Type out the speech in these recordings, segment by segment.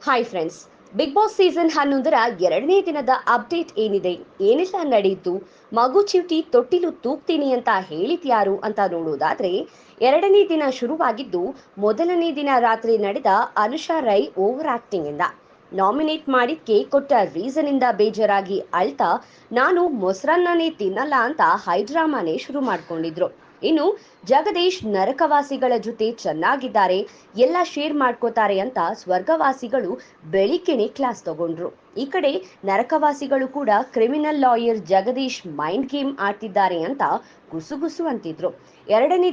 Hi friends, Bigg Boss season 11ರ ಎರಡನೇ ದಿನದ ಅಪ್ಡೇಟ್ ಏನಿದೆ, ಏನೆಲ್ಲ ನಡೆಯಿತು, ಮಗು ಚಿವಟಿ ತೊಟ್ಟಿಲು ತೂಗ್ತೀನಿ ಅಂತ ಹೇಳಿದ್ಯಾರು ಅಂತ ನೋಡೋದಾದ್ರೆ, ಎರಡನೇ ದಿನ ಶುರುವಾಗಿದ್ದು ಮೊದಲನೇ ದಿನ ರಾತ್ರಿ ನಡೆದ ಅನುಷಾ ರೈ ಓವರ್ ಆಕ್ಟಿಂಗ್ ಇಂದ. ನಾಮಿನೇಟ್ ಮಾಡಿದ್ಕೆ ಕೊಟ್ಟ ರೀಸನ್ ಇಂದ ಬೇಜಾರಾಗಿ ಅಳ್ತಾ ನಾನು ಮೊಸರನ್ನನೇ ತಿನ್ನಲ್ಲ ಅಂತ ಹೈಡ್ರಾಮಾನೇ ಶುರು ಮಾಡ್ಕೊಂಡಿದ್ರು. ಇನ್ನು ಜಗದೀಶ್ ನರಕವಾಸಿಗಳ ಜೊತೆ ಚೆನ್ನಾಗಿದ್ದಾರೆ, ಎಲ್ಲ ಶೇರ್ ಮಾಡ್ಕೋತಾರೆ ಅಂತ ಸ್ವರ್ಗವಾಸಿಗಳು ಬೆಳಿಗ್ಗೆನೆ ಕ್ಲಾಸ್ ತಗೊಂಡ್ರು. ಈ ಕಡೆ ನರಕವಾಸಿಗಳು ಕೂಡ criminal lawyer Jagadish mind game ಆಡ್ತಿದ್ದಾರೆ ಅಂತ ಗುಸುಗುಸು ಅಂತಿದ್ರು. ಎರಡನೇ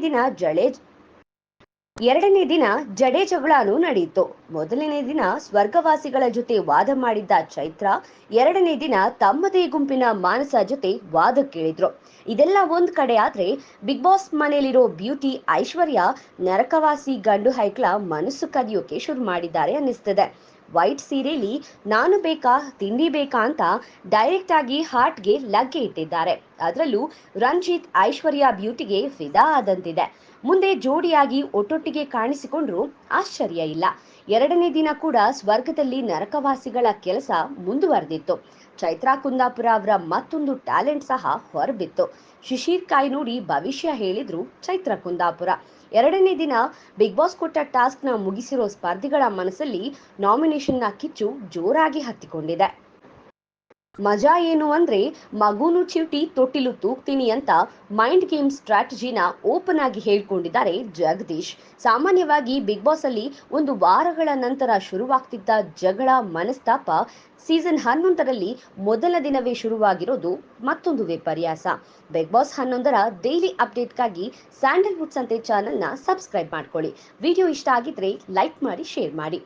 ದಿನ ಜಡೆ ಜಗಳನೂ ನಡೆಯಿತು. ಮೊದಲನೇ ದಿನ ಸ್ವರ್ಗವಾಸಿಗಳ ಜೊತೆ ವಾದ ಮಾಡಿದ್ದ ಚೈತ್ರ, ಎರಡನೇ ದಿನ ತಮ್ಮದೇ ಗುಂಪಿನ ಮಾನಸ ಜೊತೆ ವಾದಕ್ಕಿಳಿದ್ರು. ಇದೆಲ್ಲ ಒಂದ್ ಕಡೆ ಆದ್ರೆ, ಬಿಗ್ ಬಾಸ್ ಮನೆಯಲ್ಲಿರೋ ಬ್ಯೂಟಿ ಐಶ್ವರ್ಯ ನರಕವಾಸಿ ಗಂಡು ಹೈಕ್ಳ ಮನಸ್ಸು ಕದಿಯೋಕೆ ಶುರು ಮಾಡಿದ್ದಾರೆ ಅನ್ನಿಸ್ತದೆ. ವೈಟ್ ಸೀರೆಲಿ ನಾನು ಬೇಕಾ ತಿಂಡಿ ಬೇಕಾ ಅಂತ ಡೈರೆಕ್ಟ್ ಆಗಿ ಹಾರ್ಟ್ಗೆ ಲಗ್ಗೆ ಇಟ್ಟಿದ್ದಾರೆ. ಅದರಲ್ಲೂ ರಂಜಿತ್ ಐಶ್ವರ್ಯ ಬ್ಯೂಟಿಗೆ ಫಿದಾ ಆದಂತಿದೆ. ಮುಂದೆ ಜೋಡಿಯಾಗಿ ಒಟ್ಟೊಟ್ಟಿಗೆ ಕಾಣಿಸಿಕೊಂಡ್ರು ಆಶ್ಚರ್ಯ ಇಲ್ಲ. ಎರಡನೇ ದಿನ ಕೂಡ ಸ್ವರ್ಗದಲ್ಲಿ ನರಕವಾಸಿಗಳ ಕೆಲಸ ಮುಂದುವರೆದಿತ್ತು. ಚೈತ್ರಾ ಕುಂದಾಪುರ ಅವರ ಮತ್ತೊಂದು ಟ್ಯಾಲೆಂಟ್ ಸಹ ಹೊರಬಿತ್ತು. ಶಿಶಿರ್ ಕಾಯಿ ನೋಡಿ ಭವಿಷ್ಯ ಹೇಳಿದ್ರು ಚೈತ್ರಾ ಕುಂದಾಪುರ. ಎರಡನೇ ದಿನ ಬಿಗ್ ಬಾಸ್ ಕೊಟ್ಟ ಟಾಸ್ಕ್ ನ ಮುಗಿಸಿರೋ ಸ್ಪರ್ಧಿಗಳ ಮನಸ್ಸಲ್ಲಿ ನಾಮಿನೇಷನ್ ನ ಕಿಚ್ಚು ಜೋರಾಗಿ ಹತ್ತಿಕೊಂಡಿದೆ. ಮಜಾ ಏನು ಅಂದ್ರೆ, ಮಗುನು ಚಿವಟಿ ತೊಟ್ಟಿಲು ತೂಗ್ತೀನಿ ಅಂತ ಮೈಂಡ್ ಗೇಮ್ ಸ್ಟ್ರಾಟಜಿನ ಓಪನ್ ಆಗಿ ಹೇಳ್ಕೊಂಡಿದ್ದಾರೆ ಜಗದೀಶ್. ಸಾಮಾನ್ಯವಾಗಿ ಬಿಗ್ ಬಾಸ್ ಅಲ್ಲಿ ಒಂದು ವಾರಗಳ ನಂತರ ಶುರುವಾಗ್ತಿದ್ದ ಜಗಳ ಮನಸ್ತಾಪ ಸೀಸನ್ 11ರಲ್ಲಿ ಮೊದಲ ದಿನವೇ ಶುರುವಾಗಿರೋದು ಮತ್ತೊಂದು ವಿಪರ್ಯಾಸ. ಬಿಗ್ ಬಾಸ್ 11ರ ಡೈಲಿ ಅಪ್ಡೇಟ್ಗಾಗಿ ಸ್ಯಾಂಡಲ್ವುಡ್ ಸಂತೆ ಚಾನೆಲ್ನ ಸಬ್ಸ್ಕ್ರೈಬ್ ಮಾಡ್ಕೊಳ್ಳಿ. ವಿಡಿಯೋ ಇಷ್ಟ ಆಗಿದ್ರೆ ಲೈಕ್ ಮಾಡಿ, ಶೇರ್ ಮಾಡಿ.